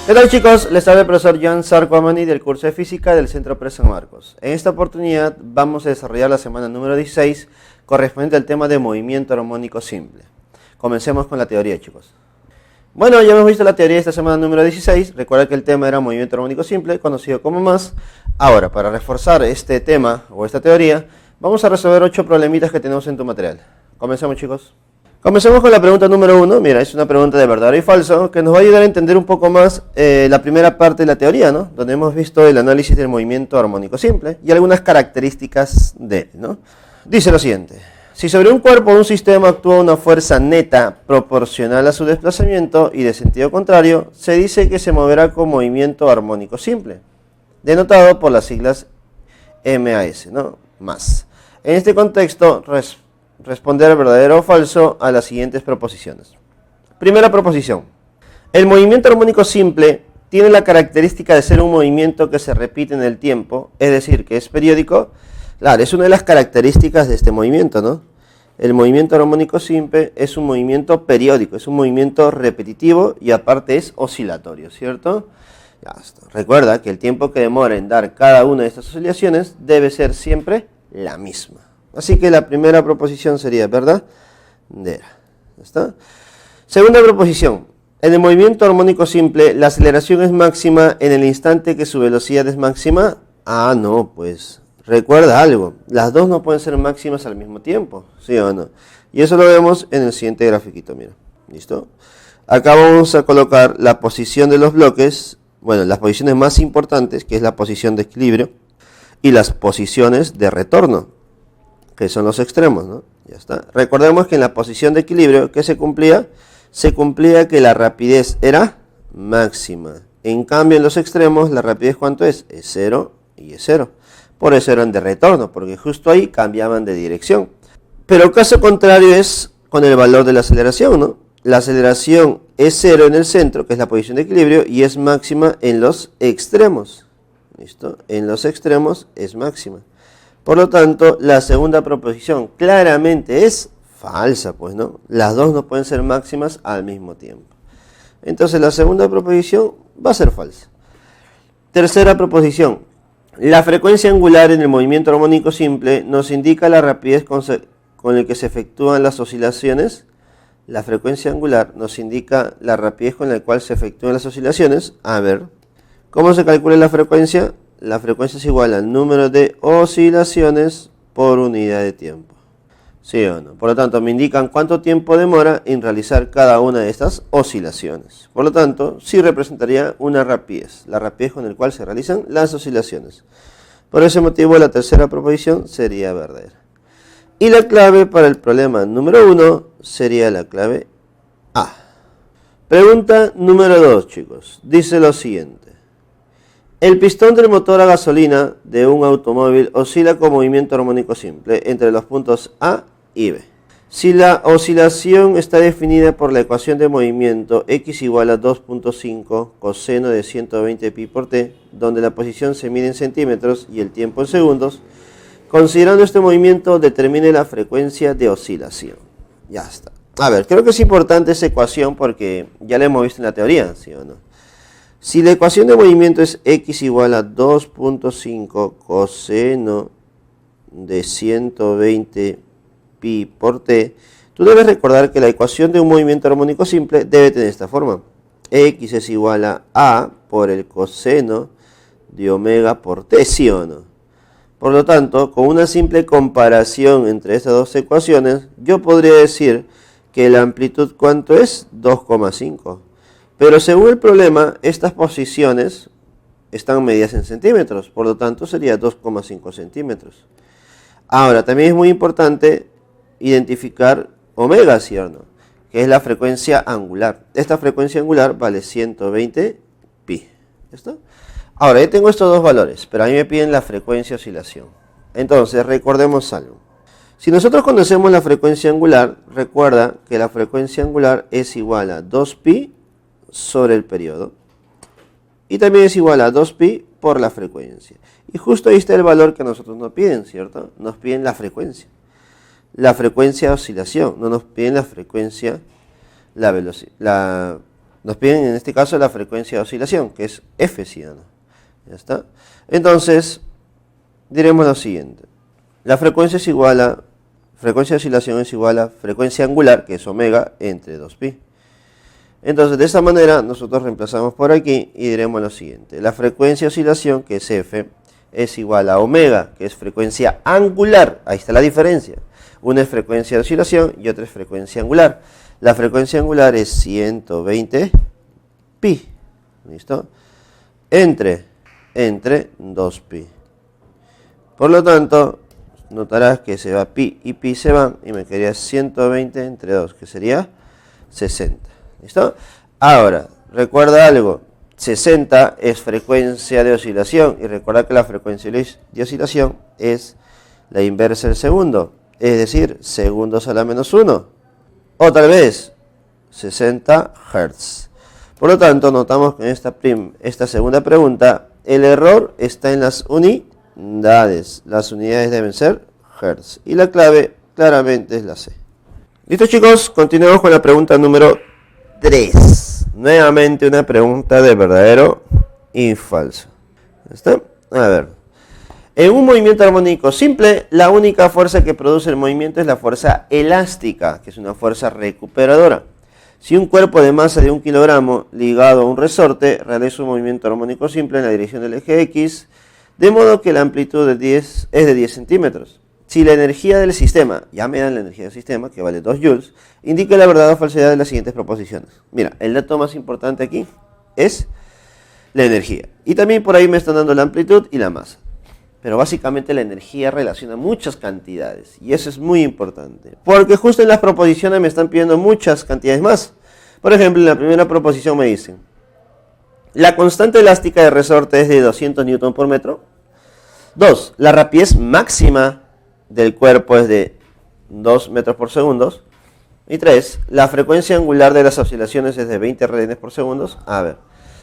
¿Qué tal, chicos? Les habla el profesor Jan Sarquamani del curso de Física del Centro Pre San Marcos. En esta oportunidad vamos a desarrollar la semana número 16 correspondiente al tema de movimiento armónico simple. Comencemos con la teoría, chicos. Bueno, ya hemos visto la teoría de esta semana número 16. Recuerda que el tema era movimiento armónico simple, conocido como más. Ahora, para reforzar este tema o esta teoría, vamos a resolver 8 problemitas que tenemos en tu material. Comencemos, chicos. Comencemos con la pregunta número 1. Mira, es una pregunta de verdadero y falso que nos va a ayudar a entender un poco más la primera parte de la teoría, ¿no? Donde hemos visto el análisis del movimiento armónico simple y algunas características de él, ¿no? Dice lo siguiente: si sobre un cuerpo o un sistema actúa una fuerza neta proporcional a su desplazamiento y de sentido contrario, se dice que se moverá con movimiento armónico simple, denotado por las siglas MAS, ¿no? Más. En este contexto, responder verdadero o falso a las siguientes proposiciones. Primera proposición: el movimiento armónico simple tiene la característica de ser un movimiento que se repite en el tiempo, es decir, que es periódico. Claro, es una de las características de este movimiento, ¿no? El movimiento armónico simple es un movimiento periódico, es un movimiento repetitivo y aparte es oscilatorio, ¿cierto? Ya está. Recuerda que el tiempo que demora en dar cada una de estas oscilaciones debe ser siempre la misma. Así que la primera proposición sería verdadera. ¿Ya está? Segunda proposición: en el movimiento armónico simple, la aceleración es máxima en el instante que su velocidad es máxima. Ah, no, pues recuerda algo, las dos no pueden ser máximas al mismo tiempo, ¿sí o no? Y eso lo vemos en el siguiente grafiquito, mira. ¿Listo? Acá vamos a colocar la posición de los bloques, bueno, las posiciones más importantes, que es la posición de equilibrio, y las posiciones de retorno, que son los extremos, ¿no? Ya está. Recordemos que en la posición de equilibrio, ¿qué se cumplía? Se cumplía que la rapidez era máxima. En cambio, en los extremos, la rapidez, ¿cuánto es? Es 0 y es 0. Por eso eran de retorno, porque justo ahí cambiaban de dirección. Pero el caso contrario es con el valor de la aceleración, ¿no? La aceleración es 0 en el centro, que es la posición de equilibrio, y es máxima en los extremos. ¿Listo? En los extremos es máxima. Por lo tanto, la segunda proposición claramente es falsa, pues, ¿no? Las dos no pueden ser máximas al mismo tiempo. Entonces, la segunda proposición va a ser falsa. Tercera proposición: la frecuencia angular en el movimiento armónico simple nos indica la rapidez con la que se efectúan las oscilaciones. La frecuencia angular nos indica la rapidez con la cual se efectúan las oscilaciones. A ver, ¿cómo se calcula la frecuencia? La frecuencia es igual al número de oscilaciones por unidad de tiempo. ¿Sí o no? Por lo tanto, me indican cuánto tiempo demora en realizar cada una de estas oscilaciones. Por lo tanto, sí representaría una rapidez, la rapidez con la cual se realizan las oscilaciones. Por ese motivo, la tercera proposición sería verdadera. Y la clave para el problema número 1 sería la clave A. Pregunta número 2, chicos. Dice lo siguiente: el pistón del motor a gasolina de un automóvil oscila con movimiento armónico simple entre los puntos A y B. Si la oscilación está definida por la ecuación de movimiento x igual a 2.5 coseno de 120 pi por t, donde la posición se mide en centímetros y el tiempo en segundos, considerando este movimiento, determine la frecuencia de oscilación. Ya está. A ver, creo que es importante esa ecuación porque ya la hemos visto en la teoría, ¿sí o no? Si la ecuación de movimiento es x igual a 2.5 coseno de 120 pi por t, tú debes recordar que la ecuación de un movimiento armónico simple debe tener esta forma: x es igual a por el coseno de omega por t, ¿sí o no? Por lo tanto, con una simple comparación entre estas dos ecuaciones, yo podría decir que la amplitud, ¿cuánto es? 2,5. Pero según el problema, estas posiciones están medidas en centímetros, por lo tanto sería 2,5 centímetros. Ahora, también es muy importante identificar omega, ¿sí o no? Que es la frecuencia angular. Esta frecuencia angular vale 120 pi. ¿Listo? Ahora, yo tengo estos dos valores, pero a mí me piden la frecuencia de oscilación. Entonces, recordemos algo. Si nosotros conocemos la frecuencia angular, recuerda que la frecuencia angular es igual a 2pi sobre el periodo, y también es igual a 2pi por la frecuencia. Y justo ahí está el valor que nosotros nos piden, ¿cierto? Nos piden la frecuencia de oscilación, no nos piden la frecuencia, la velocidad, Nos piden en este caso la frecuencia de oscilación, que es F, ¿sí o no? Ya está. Entonces, diremos lo siguiente. La frecuencia es igual a, frecuencia de oscilación es igual a frecuencia angular, que es omega, entre 2pi. Entonces, de esta manera, nosotros reemplazamos por aquí y diremos lo siguiente. La frecuencia de oscilación, que es F, es igual a omega, que es frecuencia angular. Ahí está la diferencia. Una es frecuencia de oscilación y otra es frecuencia angular. La frecuencia angular es 120 pi. ¿Listo? Entre 2pi. Por lo tanto, notarás que se va pi y pi se van y me quedaría 120 entre 2, que sería 60. ¿Listo? Ahora, recuerda algo. 60 es frecuencia de oscilación y recuerda que la frecuencia de oscilación es la inversa del segundo, es decir, segundos a la menos 1 o tal vez 60 Hz. Por lo tanto, notamos que en esta segunda pregunta el error está en las unidades. Las unidades deben ser Hz y la clave claramente es la C. ¿Listo, chicos? Continuamos con la pregunta número 3. Nuevamente una pregunta de verdadero y falso. ¿Está? A ver. En un movimiento armónico simple, la única fuerza que produce el movimiento es la fuerza elástica, que es una fuerza recuperadora. Si un cuerpo de masa de 1 kilogramo ligado a un resorte realiza un movimiento armónico simple en la dirección del eje X, de modo que la amplitud es de 10 centímetros. Si la energía del sistema, ya me dan la energía del sistema, que vale 2 joules, indica la verdad o falsedad de las siguientes proposiciones. Mira, el dato más importante aquí es la energía. Y también por ahí me están dando la amplitud y la masa. Pero básicamente la energía relaciona muchas cantidades. Y eso es muy importante. Porque justo en las proposiciones me están pidiendo muchas cantidades más. Por ejemplo, en la primera proposición me dicen: la constante elástica de resorte es de 200 Newton por metro. 2. La rapidez máxima del cuerpo es de 2 metros por segundo. Y 3. La frecuencia angular de las oscilaciones es de 20 radianes por segundo. A ver,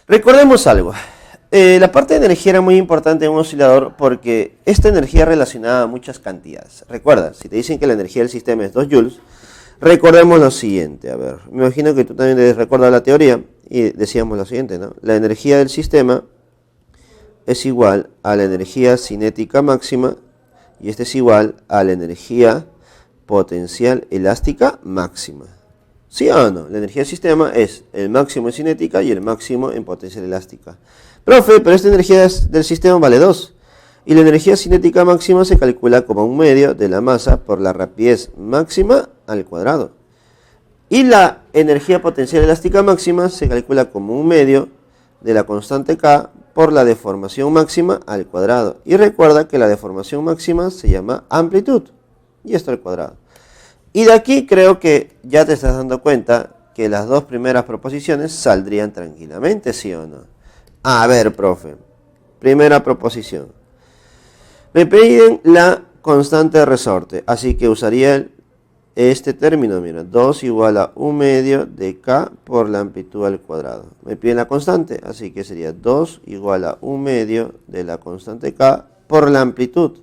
recordemos algo. La parte de energía era muy importante en un oscilador porque esta energía relacionaba muchas cantidades. Recuerda, si te dicen que la energía del sistema es 2 joules, recordemos lo siguiente. A ver, me imagino que tú también debes recordar la teoría y decíamos lo siguiente, ¿no? La energía del sistema es igual a la energía cinética máxima y esta es igual a la energía potencial elástica máxima. ¿Sí o no? La energía del sistema es el máximo en cinética y el máximo en potencial elástica. Profe, pero esta energía del sistema vale 2. Y la energía cinética máxima se calcula como 1/2 de la masa por la rapidez máxima al cuadrado. Y la energía potencial elástica máxima se calcula como 1/2 de la constante K por la deformación máxima al cuadrado. Y recuerda que la deformación máxima se llama amplitud. Y esto al cuadrado. Y de aquí creo que ya te estás dando cuenta que las dos primeras proposiciones saldrían tranquilamente, ¿sí o no? A ver, profe. Primera proposición. Me piden la constante de resorte, así que usaría este término, mira, 2 igual a 1/2 de K por la amplitud al cuadrado. Me piden la constante, así que sería 2 igual a 1/2 de la constante K por la amplitud.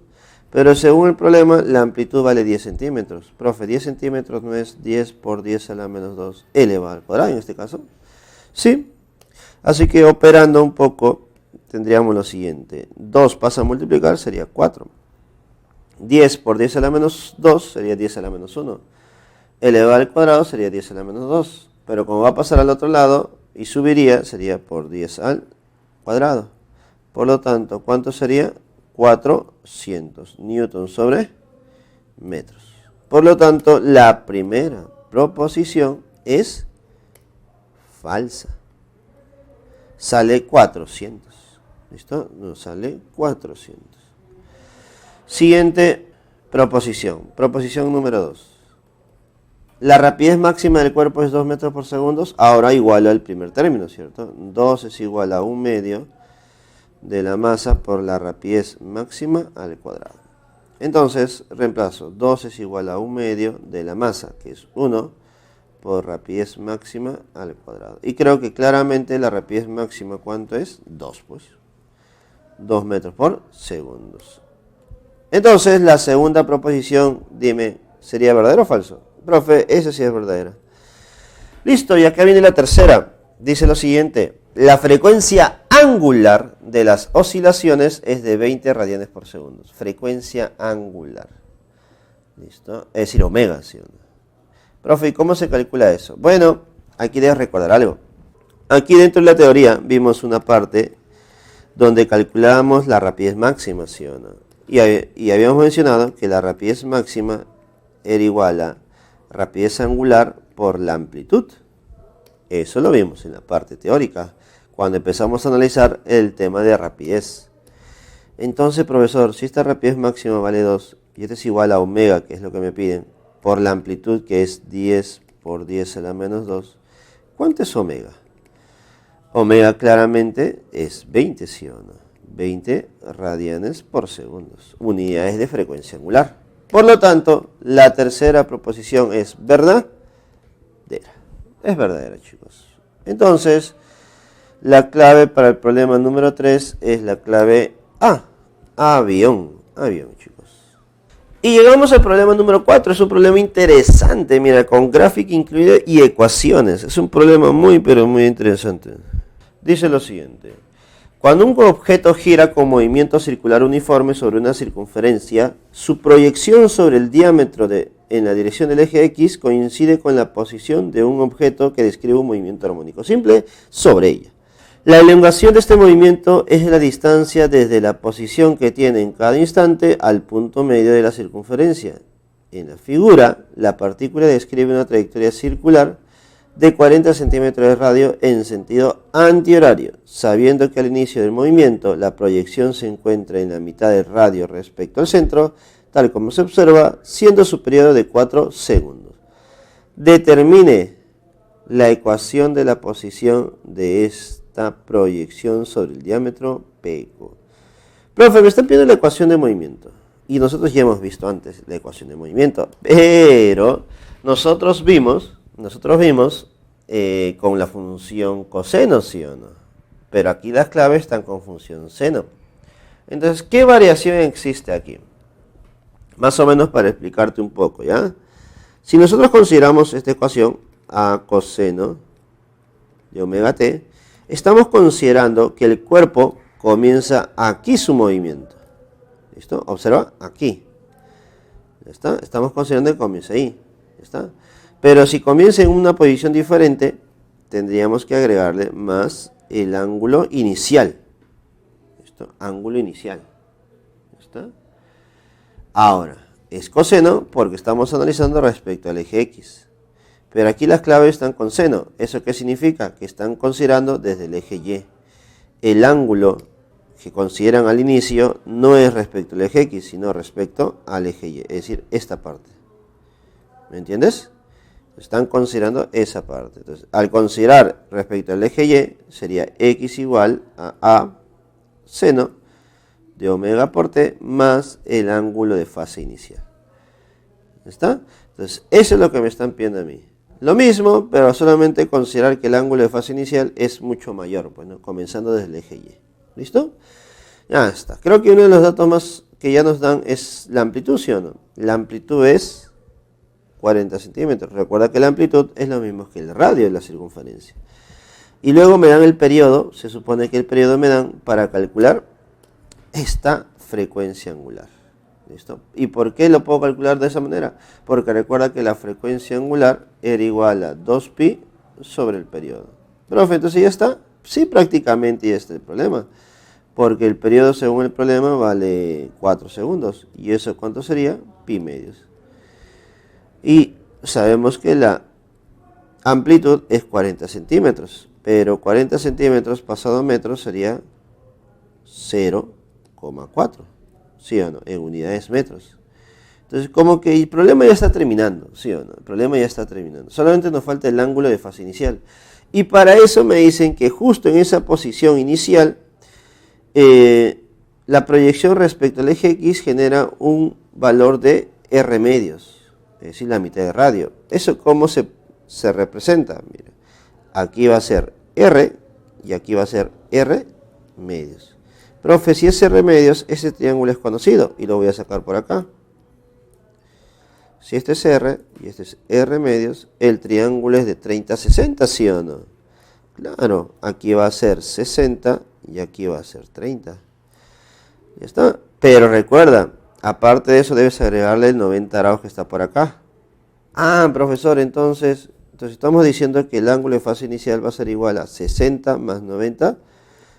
Pero según el problema, la amplitud vale 10 centímetros. Profe, 10 centímetros no es 10 por 10 a la menos 2 elevado al cuadrado en este caso. Sí. Así que operando un poco, tendríamos lo siguiente. 2 pasa a multiplicar, sería 4. 10 por 10 a la menos 2 sería 10 a la menos 1. Elevado al cuadrado sería 10 a la menos 2. Pero como va a pasar al otro lado y subiría, sería por 10 al cuadrado. Por lo tanto, ¿cuánto sería? 400 newton sobre metros. Por lo tanto, la primera proposición es falsa. Sale 400. ¿Listo? Nos sale 400. Siguiente proposición. Proposición número 2. La rapidez máxima del cuerpo es 2 metros por segundo. Ahora igual al primer término, ¿cierto? 2 es igual a 1/2 de la masa por la rapidez máxima al cuadrado. Entonces, reemplazo. 2 es igual a 1/2 de la masa, que es 1, por rapidez máxima al cuadrado. Y creo que claramente la rapidez máxima, ¿cuánto es? 2, pues. 2 metros por segundo. Entonces, la segunda proposición, dime, ¿sería verdadero o falso? Profe, esa sí es verdadera. Listo, y acá viene la tercera. Dice lo siguiente: la frecuencia angular de las oscilaciones es de 20 radianes por segundo. Frecuencia angular. ¿Listo? Es decir, omega, ¿sí o no? Profe, ¿y cómo se calcula eso? Bueno, aquí debes recordar algo. Aquí dentro de la teoría vimos una parte donde calculábamos la rapidez máxima, ¿sí o no? Y habíamos mencionado que la rapidez máxima era igual a rapidez angular por la amplitud. Eso lo vimos en la parte teórica, cuando empezamos a analizar el tema de rapidez. Entonces, profesor, si esta rapidez máxima vale 2 y este es igual a omega, que es lo que me piden, por la amplitud, que es 10 por 10 a la menos 2, ¿cuánto es omega? Omega claramente es 20, ¿sí o no? 20 radianes por segundo, unidades de frecuencia angular. Por lo tanto, la tercera proposición es verdadera. Es verdadera, chicos. Entonces, la clave para el problema número 3 es la clave A. Avión, chicos. Y llegamos al problema número 4. Es un problema interesante, mira, con gráfica incluida y ecuaciones. Es un problema muy, pero muy interesante. Dice lo siguiente: cuando un objeto gira con movimiento circular uniforme sobre una circunferencia, su proyección sobre el diámetro en la dirección del eje X coincide con la posición de un objeto que describe un movimiento armónico simple sobre ella. La elongación de este movimiento es la distancia desde la posición que tiene en cada instante al punto medio de la circunferencia. En la figura, la partícula describe una trayectoria circular de 40 centímetros de radio en sentido antihorario, sabiendo que al inicio del movimiento la proyección se encuentra en la mitad del radio respecto al centro, tal como se observa, siendo su periodo de 4 segundos. Determine la ecuación de la posición de esta proyección sobre el diámetro PQ. Profe, me están pidiendo la ecuación de movimiento. Y nosotros ya hemos visto antes la ecuación de movimiento. Pero nosotros vimos con la función coseno, ¿sí o no? Pero aquí las claves están con función seno. Entonces, ¿qué variación existe aquí? Más o menos para explicarte un poco, ¿ya? Si nosotros consideramos esta ecuación a coseno de omega t, estamos considerando que el cuerpo comienza aquí su movimiento. ¿Listo? Observa, aquí. ¿Ya está? Estamos considerando que comienza ahí. ¿Ya está? Pero si comienza en una posición diferente, tendríamos que agregarle más el ángulo inicial. ¿Listo? Ángulo inicial. ¿Listo? Ahora, es coseno porque estamos analizando respecto al eje X. Pero aquí las claves están con seno. ¿Eso qué significa? Que están considerando desde el eje Y. El ángulo que consideran al inicio no es respecto al eje X, sino respecto al eje Y. Es decir, esta parte. ¿Me entiendes? Están considerando esa parte. Entonces, al considerar respecto al eje Y, sería X igual a seno de omega por t más el ángulo de fase inicial. ¿Está? Entonces, eso es lo que me están pidiendo a mí. Lo mismo, pero solamente considerar que el ángulo de fase inicial es mucho mayor, bueno, comenzando desde el eje Y. ¿Listo? Ya está. Creo que uno de los datos más que ya nos dan es la amplitud, ¿sí o no? La amplitud es 40 centímetros. Recuerda que la amplitud es lo mismo que el radio de la circunferencia. Y luego me dan el periodo. Se supone que el periodo me dan para calcular esta frecuencia angular. ¿Listo? ¿Y por qué lo puedo calcular de esa manera? Porque recuerda que la frecuencia angular era igual a 2pi sobre el periodo. Profe, entonces ya está. Sí, prácticamente ya está el problema. Porque el periodo según el problema vale 4 segundos. ¿Y eso cuánto sería? Pi medios. Y sabemos que la amplitud es 40 centímetros. Pero 40 centímetros pasado a metros sería 0,4. ¿Sí o no? En unidades metros. Entonces, como que el problema ya está terminando, ¿sí o no? El problema ya está terminando. Solamente nos falta el ángulo de fase inicial. Y para eso me dicen que justo en esa posición inicial, la proyección respecto al eje X genera un valor de R medios, es decir, la mitad de radio. ¿Eso cómo se representa? Mira, aquí va a ser R y aquí va a ser R medios. Profe, si es R medios, ese triángulo es conocido y lo voy a sacar por acá. Si este es R y este es R medios, el triángulo es de 30 a 60, ¿sí o no? Claro, aquí va a ser 60 y aquí va a ser 30. Ya está. Pero recuerda, aparte de eso debes agregarle el 90 grados que está por acá. Ah, profesor, entonces estamos diciendo que el ángulo de fase inicial va a ser igual a 60 más 90.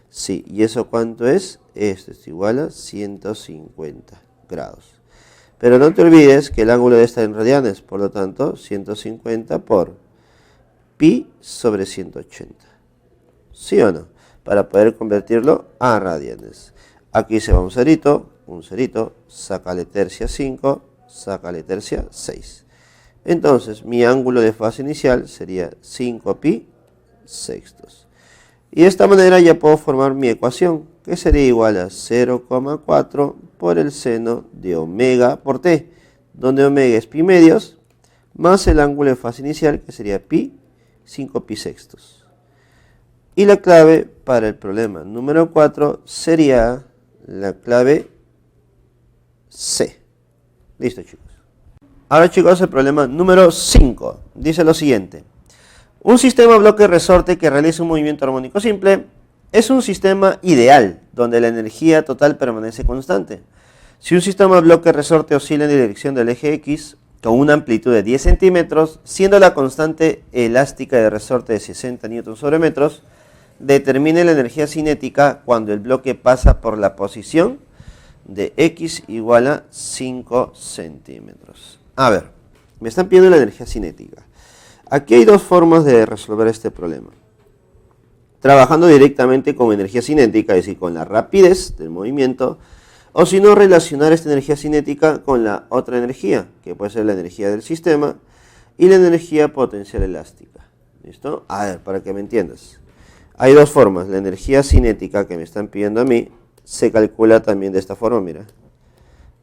Sí, ¿y eso cuánto es? Esto es igual a 150 grados. Pero no te olvides que el ángulo debe estar en radianes, por lo tanto, 150 por pi sobre 180. ¿Sí o no? Para poder convertirlo a radianes. Aquí se va un cerito, sácale tercia 5, sácale tercia 6. Entonces, mi ángulo de fase inicial sería 5pi sextos. Y de esta manera ya puedo formar mi ecuación, que sería igual a 0,4 por el seno de omega por t, donde omega es pi medios, más el ángulo de fase inicial, que sería pi, 5pi sextos. Y la clave para el problema número 4 sería la clave C. Listo, chicos. Ahora, chicos, el problema número 5 dice lo siguiente. Un sistema bloque-resorte que realiza un movimiento armónico simple es un sistema ideal, donde la energía total permanece constante. Si un sistema bloque-resorte oscila en dirección del eje X con una amplitud de 10 centímetros, siendo la constante elástica de resorte de 60 Newton sobre metros, determine la energía cinética cuando el bloque pasa por la posición de X igual a 5 centímetros. A ver, me están pidiendo la energía cinética. Aquí hay dos formas de resolver este problema. Trabajando directamente con energía cinética, es decir, con la rapidez del movimiento, o si no, relacionar esta energía cinética con la otra energía, que puede ser la energía del sistema y la energía potencial elástica. ¿Listo? A ver, para que me entiendas. Hay dos formas. La energía cinética que me están pidiendo a mí se calcula también de esta forma, mira.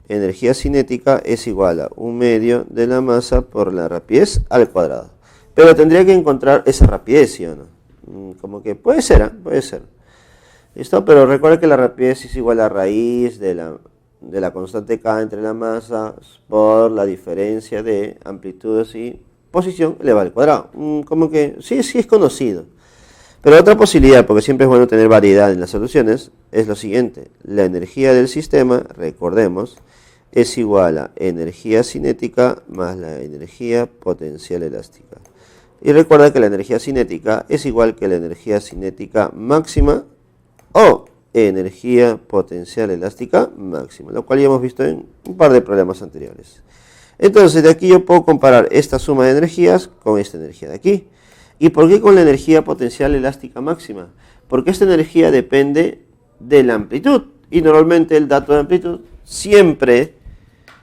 Energía cinética es igual a 1/2 de la masa por la rapidez al cuadrado. Pero tendría que encontrar esa rapidez, ¿sí o no? Como que puede ser, ¿eh? Puede ser. ¿Listo? Pero recuerda que la rapidez es igual a raíz de la constante K entre la masa por la diferencia de amplitudes y posición elevada al cuadrado. Como que sí es conocido. Pero otra posibilidad, porque siempre es bueno tener variedad en las soluciones, es lo siguiente. La energía del sistema, recordemos, es igual a energía cinética más la energía potencial elástica. Y recuerda que la energía cinética es igual que la energía cinética máxima o energía potencial elástica máxima, lo cual ya hemos visto en un par de problemas anteriores. Entonces, de aquí yo puedo comparar esta suma de energías con esta energía de aquí. ¿Y por qué con la energía potencial elástica máxima? Porque esta energía depende de la amplitud. Y normalmente el dato de amplitud siempre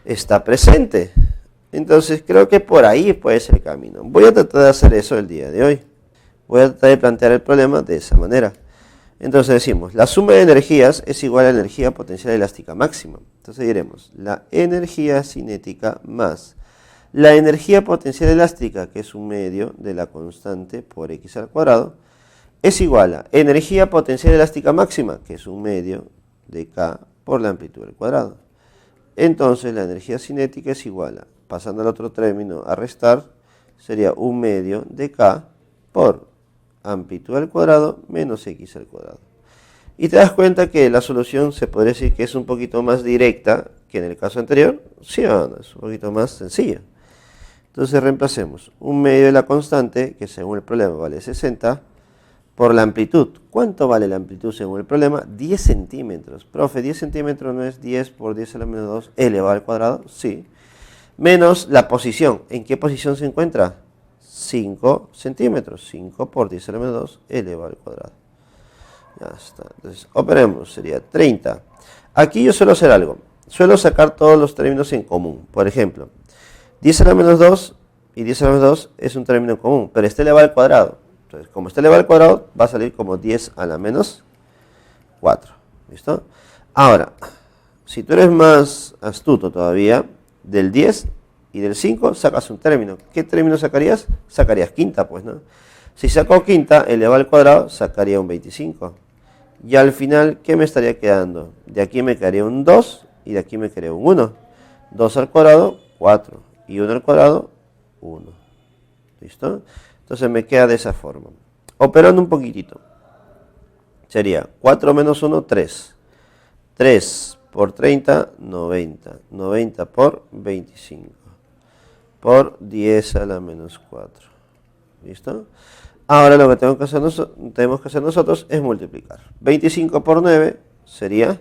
está presente. Entonces creo que por ahí puede ser el camino. Voy a tratar de hacer eso el día de hoy. Voy a tratar de plantear el problema de esa manera. Entonces decimos, la suma de energías es igual a la energía potencial elástica máxima. Entonces diremos, la energía cinética más la energía potencial elástica, que es 1/2 de la constante por X al cuadrado, es igual a energía potencial elástica máxima, que es 1/2 de K por la amplitud al cuadrado. Entonces la energía cinética es igual a, pasando al otro término a restar, sería 1/2 de K por amplitud al cuadrado menos X al cuadrado. Y te das cuenta que la solución se podría decir que es un poquito más directa que en el caso anterior. Sí o no, es un poquito más sencilla. Entonces reemplacemos 1/2 de la constante, que según el problema vale 60, por la amplitud. ¿Cuánto vale la amplitud según el problema? 10 centímetros. Profe, 10 centímetros no es 10 por 10 a la menos 2 elevado al cuadrado. Sí. Menos la posición. ¿En qué posición se encuentra? 5 centímetros. 5 por 10 a la menos 2 elevado al cuadrado. Ya está. Entonces, operemos. Sería 30. Aquí yo suelo hacer algo. Suelo sacar todos los términos en común. Por ejemplo, 10 a la menos 2 y 10 a la menos 2 es un término común, pero está elevado al cuadrado. Entonces, como está elevado al cuadrado, va a salir como 10 a la menos 4. ¿Listo? Ahora, si tú eres más astuto todavía, del 10 y del 5 sacas un término. ¿Qué término sacarías? Sacarías quinta, pues, ¿no? Si saco quinta elevado al cuadrado, sacaría un 25. Y al final, ¿qué me estaría quedando? De aquí me quedaría un 2 y de aquí me quedaría un 1. 2 al cuadrado, 4. Y 1 al cuadrado, 1. ¿Listo? Entonces me queda de esa forma. Operando un poquitito. Sería 4 menos 1, 3. 3 por 30, 90. 90 por 25. Por 10 a la menos 4. ¿Listo? Ahora lo que tenemos que hacer nosotros es multiplicar. 25 por 9 sería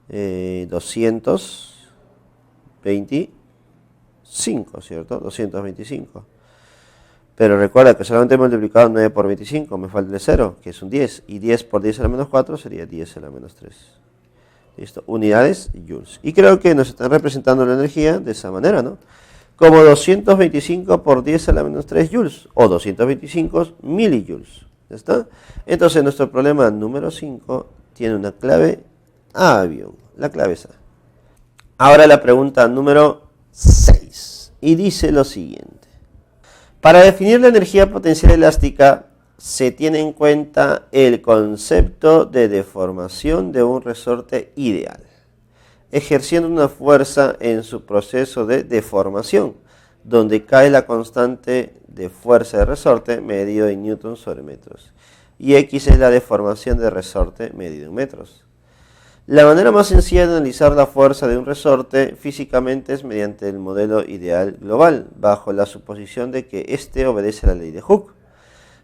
225, ¿cierto? 225. Pero recuerda que solamente he multiplicado 9 por 25, me falta el 0, que es un 10. Y 10 por 10 a la menos 4 sería 10 a la menos 3. ¿Listo? Unidades, joules. Y creo que nos están representando la energía de esa manera, ¿no? Como 225 por 10 a la menos 3 joules, o 225 milijoules. ¿Ya está? Entonces nuestro problema número 5 tiene una clave avión. La clave es A. Ahora la pregunta número 6. Y dice lo siguiente. Para definir la energía potencial elástica, se tiene en cuenta el concepto de deformación de un resorte ideal, ejerciendo una fuerza en su proceso de deformación, donde cae la constante de fuerza de resorte medido en newtons sobre metros, y X es la deformación de resorte medido en metros. La manera más sencilla de analizar la fuerza de un resorte físicamente es mediante el modelo ideal global, bajo la suposición de que éste obedece a la ley de Hooke.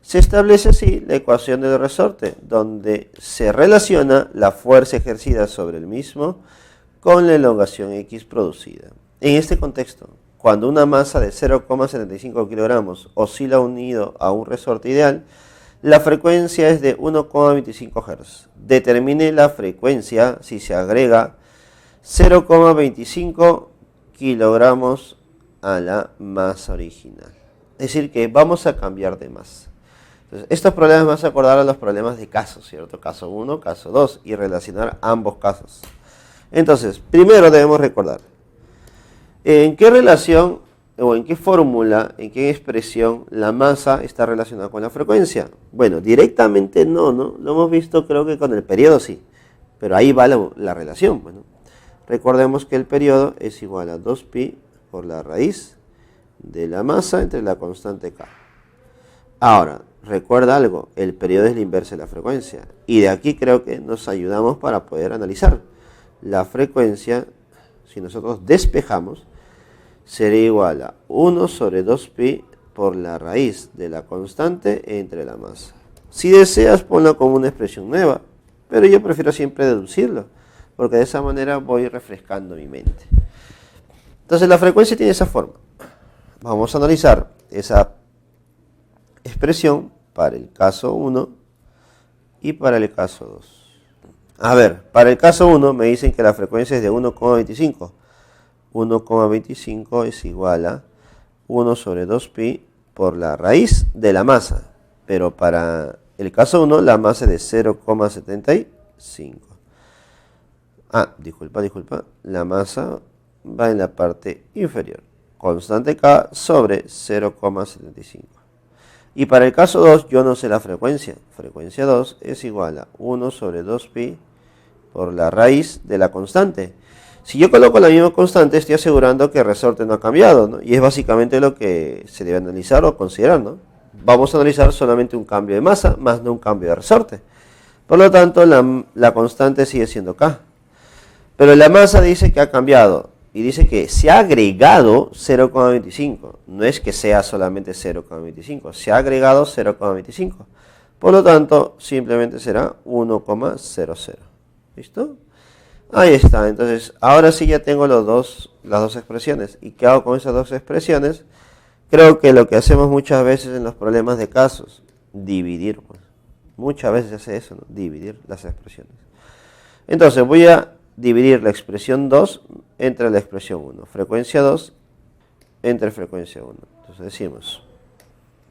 Se establece así la ecuación del resorte, donde se relaciona la fuerza ejercida sobre el mismo con la elongación X producida. En este contexto, cuando una masa de 0,75 kilogramos oscila unido a un resorte ideal, la frecuencia es de 1,25 Hz. Determine la frecuencia si se agrega 0,25 kilogramos a la masa original. Es decir, que vamos a cambiar de masa. Entonces, estos problemas vas a acordar a los problemas de casos, ¿cierto? Caso 1, caso 2, y relacionar ambos casos. Entonces, primero debemos recordar, ¿en qué relación o en qué fórmula, en qué expresión la masa está relacionada con la frecuencia? Bueno, directamente no. Lo hemos visto creo que con el periodo sí, pero ahí va la relación. Bueno, recordemos que el periodo es igual a 2pi por la raíz de la masa entre la constante k. Ahora, recuerda algo, el periodo es la inversa de la frecuencia, y de aquí creo que nos ayudamos para poder analizar. La frecuencia, si nosotros despejamos, sería igual a 1 sobre 2pi por la raíz de la constante entre la masa. Si deseas, ponlo como una expresión nueva, pero yo prefiero siempre deducirlo, porque de esa manera voy refrescando mi mente. Entonces la frecuencia tiene esa forma. Vamos a analizar esa expresión para el caso 1 y para el caso 2. A ver, para el caso 1 me dicen que la frecuencia es de 1,25. 1,25 es igual a 1 sobre 2pi por la raíz de la masa. Pero para el caso 1 la masa es de 0,75. Disculpa. La masa va en la parte inferior. Constante K sobre 0,75. Y para el caso 2 yo no sé la frecuencia. Frecuencia 2 es igual a 1 sobre 2pi por la raíz de la constante. Si yo coloco la misma constante, estoy asegurando que el resorte no ha cambiado, ¿no? Y es básicamente lo que se debe analizar o considerar, ¿no? Vamos a analizar solamente un cambio de masa, más no un cambio de resorte. Por lo tanto, la constante sigue siendo K. Pero la masa dice que ha cambiado, y dice que se ha agregado 0,25. No es que sea solamente 0,25, se ha agregado 0,25. Por lo tanto, simplemente será 1,00. ¿Listo? Ahí está. Entonces, ahora sí ya tengo las dos expresiones. ¿Y qué hago con esas dos expresiones? Creo que lo que hacemos muchas veces en los problemas de casos, dividir. Pues. Muchas veces se hace eso, ¿no? Dividir las expresiones. Entonces, voy a dividir la expresión 2 entre la expresión 1. Frecuencia 2 entre frecuencia 1. Entonces decimos,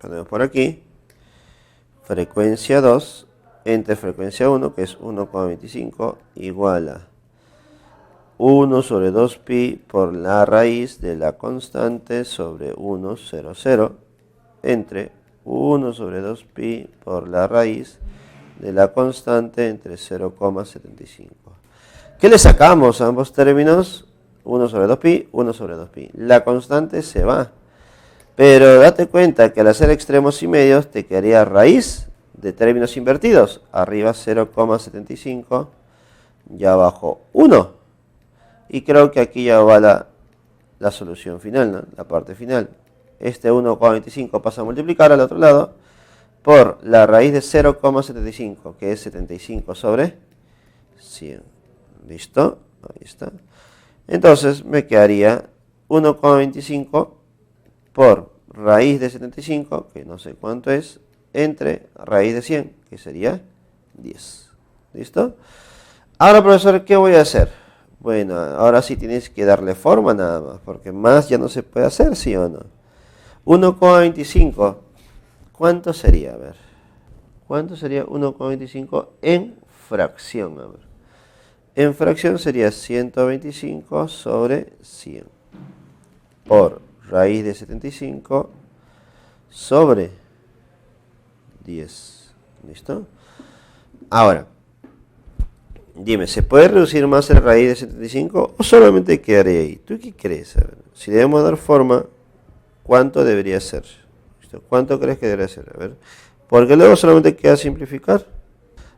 ponemos por aquí, frecuencia 2 entre frecuencia 1, que es 1,25, igual a 1 sobre 2pi por la raíz de la constante sobre 1,00 entre 1 sobre 2pi por la raíz de la constante entre 0,75. ¿Qué le sacamos a ambos términos? 1 sobre 2pi, 1 sobre 2pi. La constante se va. Pero date cuenta que al hacer extremos y medios te quedaría raíz de términos invertidos. Arriba 0,75 y abajo 1. Y creo que aquí ya va la solución final, ¿no? La parte final. Este 1,25 pasa a multiplicar al otro lado por la raíz de 0,75, que es 75 sobre 100. ¿Listo? Ahí está. Entonces me quedaría 1,25 por raíz de 75, que no sé cuánto es, entre raíz de 100, que sería 10. ¿Listo? Ahora, profesor, ¿qué voy a hacer? Bueno, ahora sí tienes que darle forma nada más, porque más ya no se puede hacer, ¿sí o no? 1,25, ¿cuánto sería? A ver, ¿cuánto sería 1,25 en fracción? A ver, en fracción sería 125 sobre 100 por raíz de 75 sobre 10. ¿Listo? Ahora, dime, ¿se puede reducir más el raíz de 75 o solamente quedaría ahí? ¿Tú qué crees? A ver, si debemos dar forma, ¿cuánto debería ser? ¿Listo? ¿Cuánto crees que debería ser? A ver, porque luego solamente queda simplificar.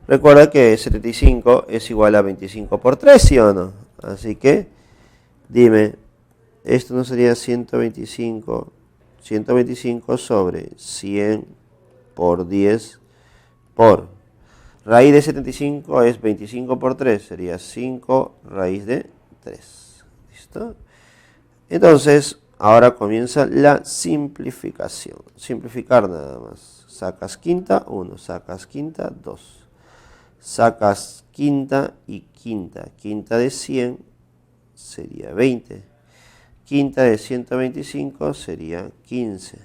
Recuerda que 75 es igual a 25 por 3, ¿sí o no? Así que, dime, esto no sería 125 sobre 100 por 10 por raíz de 75 es 25 por 3, sería 5 raíz de 3. ¿Listo? Entonces, ahora comienza la simplificación. Simplificar nada más. Sacas quinta, 1. Sacas quinta, 2. Sacas quinta y quinta. Quinta de 100 sería 20. Quinta de 125 sería 15.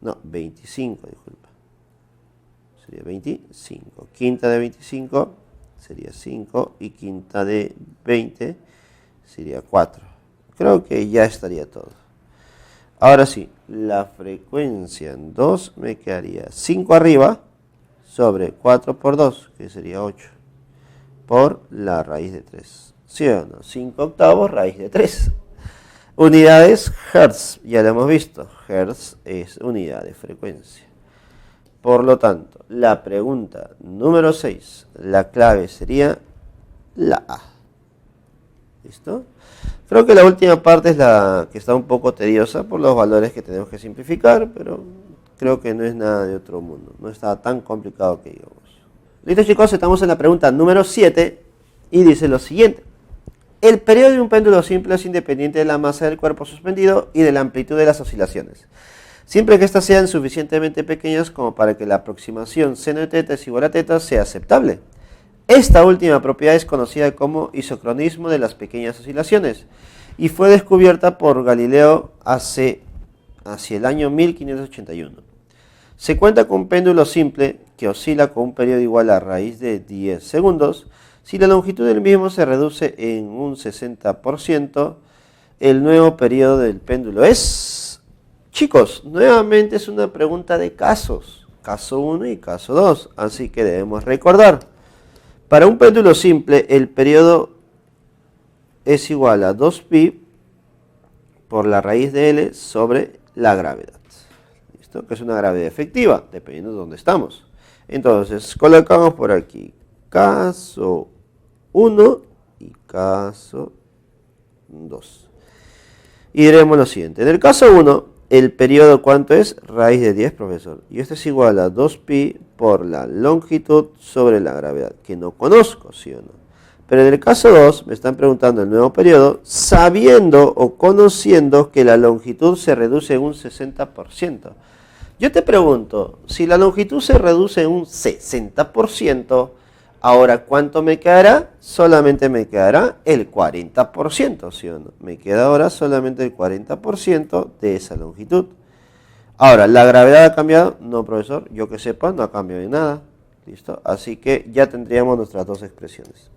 No, 25, disculpa. Sería 25. Quinta de 25 sería 5 y quinta de 20 sería 4. Creo que ya estaría todo. Ahora sí, la frecuencia en 2 me quedaría 5 arriba sobre 4 por 2, que sería 8, por la raíz de 3. ¿Sí o no? 5 octavos raíz de 3. Unidades Hertz, ya lo hemos visto. Hertz es unidad de frecuencia. Por lo tanto, la pregunta número 6, la clave sería la A. ¿Listo? Creo que la última parte es la que está un poco tediosa por los valores que tenemos que simplificar, pero creo que no es nada de otro mundo. No está tan complicado que digamos. Listo, chicos, estamos en la pregunta número 7 y dice lo siguiente. El periodo de un péndulo simple es independiente de la masa del cuerpo suspendido y de la amplitud de las oscilaciones, siempre que éstas sean suficientemente pequeñas como para que la aproximación seno de teta es igual a teta sea aceptable. Esta última propiedad es conocida como isocronismo de las pequeñas oscilaciones y fue descubierta por Galileo hacia el año 1581. Se cuenta con un péndulo simple que oscila con un periodo igual a raíz de 10 segundos. Si la longitud del mismo se reduce en un 60%, el nuevo periodo del péndulo es... Chicos, nuevamente es una pregunta de casos, caso 1 y caso 2, así que debemos recordar. Para un péndulo simple, el periodo es igual a 2pi por la raíz de L sobre la gravedad. ¿Listo? Que es una gravedad efectiva, dependiendo de dónde estamos. Entonces, colocamos por aquí caso 1 y caso 2. Y diremos lo siguiente. En el caso 1, el periodo, ¿cuánto es? Raíz de 10, profesor. Y esto es igual a 2pi por la longitud sobre la gravedad, que no conozco, ¿sí o no? Pero en el caso 2, me están preguntando el nuevo periodo, sabiendo o conociendo que la longitud se reduce en un 60%. Yo te pregunto, si la longitud se reduce en un 60%, ahora, ¿cuánto me quedará? Solamente me quedará el 40%, ¿sí o no? Me queda ahora solamente el 40% de esa longitud. Ahora, ¿la gravedad ha cambiado? No, profesor, yo que sepa, no ha cambiado en nada. ¿Listo? Así que ya tendríamos nuestras dos expresiones.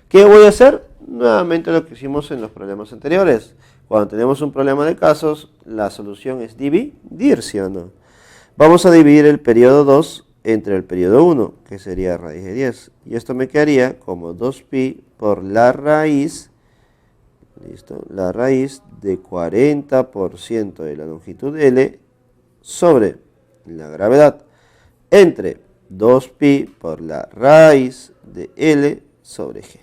¿Qué voy a hacer? Nuevamente lo que hicimos en los problemas anteriores. Cuando tenemos un problema de casos, la solución es dividir, ¿sí o no? Vamos a dividir el periodo 2 entre el periodo 1, que sería raíz de 10. Y esto me quedaría como 2pi por la raíz ¿Listo? La raíz de 40% de la longitud L sobre la gravedad entre 2pi por la raíz de L sobre G.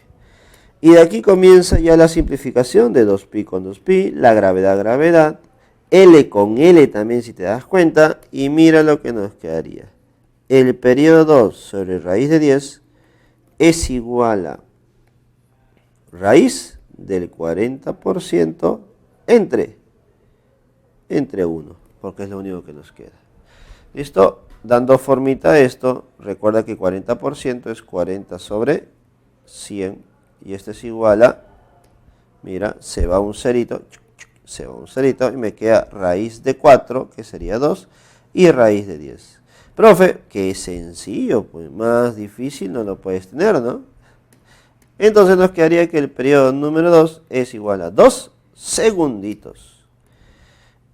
Y de aquí comienza ya la simplificación de 2pi con 2pi, la gravedad, L con L también si te das cuenta, y mira lo que nos quedaría. El periodo 2 sobre raíz de 10 es igual a raíz del 40% entre 1, porque es lo único que nos queda. ¿Listo? Dando formita a esto, recuerda que 40% es 40 sobre 100, y esto es igual a, mira, se va un cerito, y me queda raíz de 4, que sería 2, y raíz de 10. Profe, qué sencillo, pues más difícil no lo puedes tener, ¿no? Entonces nos quedaría que el periodo número 2 es igual a 2 segunditos.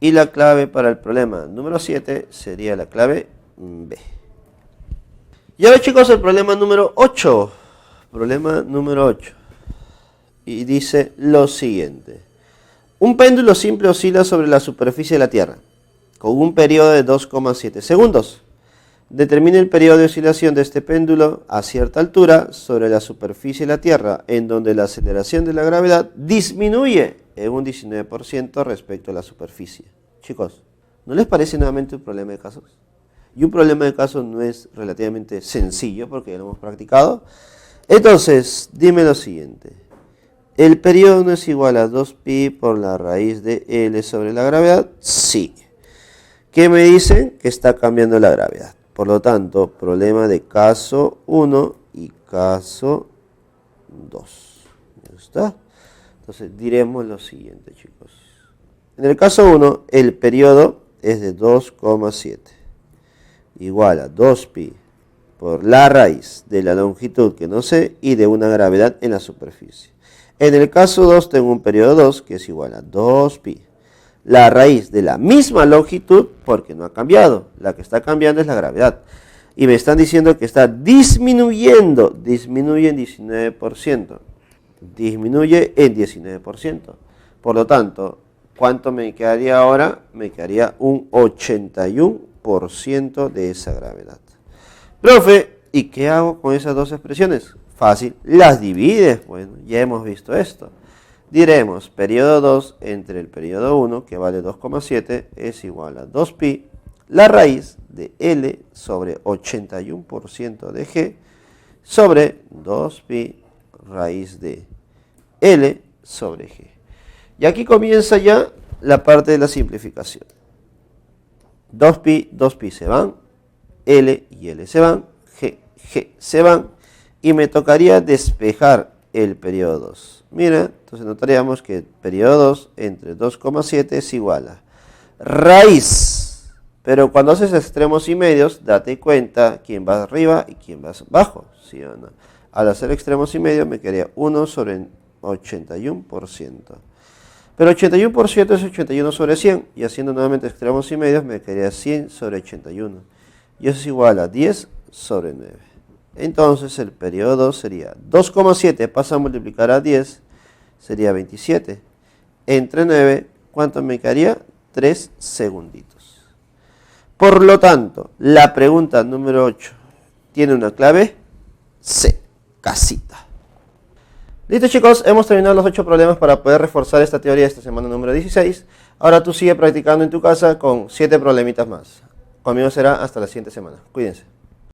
Y la clave para el problema número 7 sería la clave B. Y ahora, chicos, el problema número 8. Problema número 8. Y dice lo siguiente. Un péndulo simple oscila sobre la superficie de la Tierra con un periodo de 2,7 segundos. Determine el periodo de oscilación de este péndulo a cierta altura sobre la superficie de la Tierra, en donde la aceleración de la gravedad disminuye en un 19% respecto a la superficie. Chicos, ¿no les parece nuevamente un problema de casos? Y un problema de casos no es relativamente sencillo porque ya lo hemos practicado. Entonces, dime lo siguiente. ¿El periodo no es igual a 2pi por la raíz de L sobre la gravedad? Sí. ¿Qué me dicen? Que está cambiando la gravedad. Por lo tanto, problema de caso 1 y caso 2. ¿Ya está? Entonces, diremos lo siguiente, chicos. En el caso 1, el periodo es de 2,7. Igual a 2pi por la raíz de la longitud que no sé y de una gravedad en la superficie. En el caso 2 tengo un periodo 2 que es igual a 2pi. La raíz de la misma longitud porque no ha cambiado. La que está cambiando es la gravedad. Y me están diciendo que está disminuyendo. Disminuye en 19%. Disminuye en 19%. Por lo tanto, ¿cuánto me quedaría ahora? Me quedaría un 81% de esa gravedad. Profe, ¿y qué hago con esas dos expresiones? Fácil, las divides. Bueno, ya hemos visto esto. Diremos periodo 2 entre el periodo 1, que vale 2,7, es igual a 2pi, la raíz de L sobre 81% de G, sobre 2pi raíz de L sobre G. Y aquí comienza ya la parte de la simplificación. 2pi se van, L y L se van, G se van, y me tocaría despejar el periodo 2. Mira, entonces notaríamos que el periodo 2 entre 2,7 es igual a raíz. Pero cuando haces extremos y medios, date cuenta quién va arriba y quién va abajo, ¿sí o no? Al hacer extremos y medios me quedaría 1 sobre 81%. Pero 81% es 81 sobre 100, y haciendo nuevamente extremos y medios me quedaría 100 sobre 81. Y eso es igual a 10 sobre 9. Entonces el periodo 2 sería 2,7, pasa a multiplicar a 10, sería 27. Entre 9, ¿cuánto me quedaría? 3 segunditos. Por lo tanto, la pregunta número 8 tiene una clave C, casita. Listo, chicos, hemos terminado los 8 problemas para poder reforzar esta teoría de esta semana número 16. Ahora tú sigue practicando en tu casa con 7 problemitas más. Conmigo será hasta la siguiente semana. Cuídense.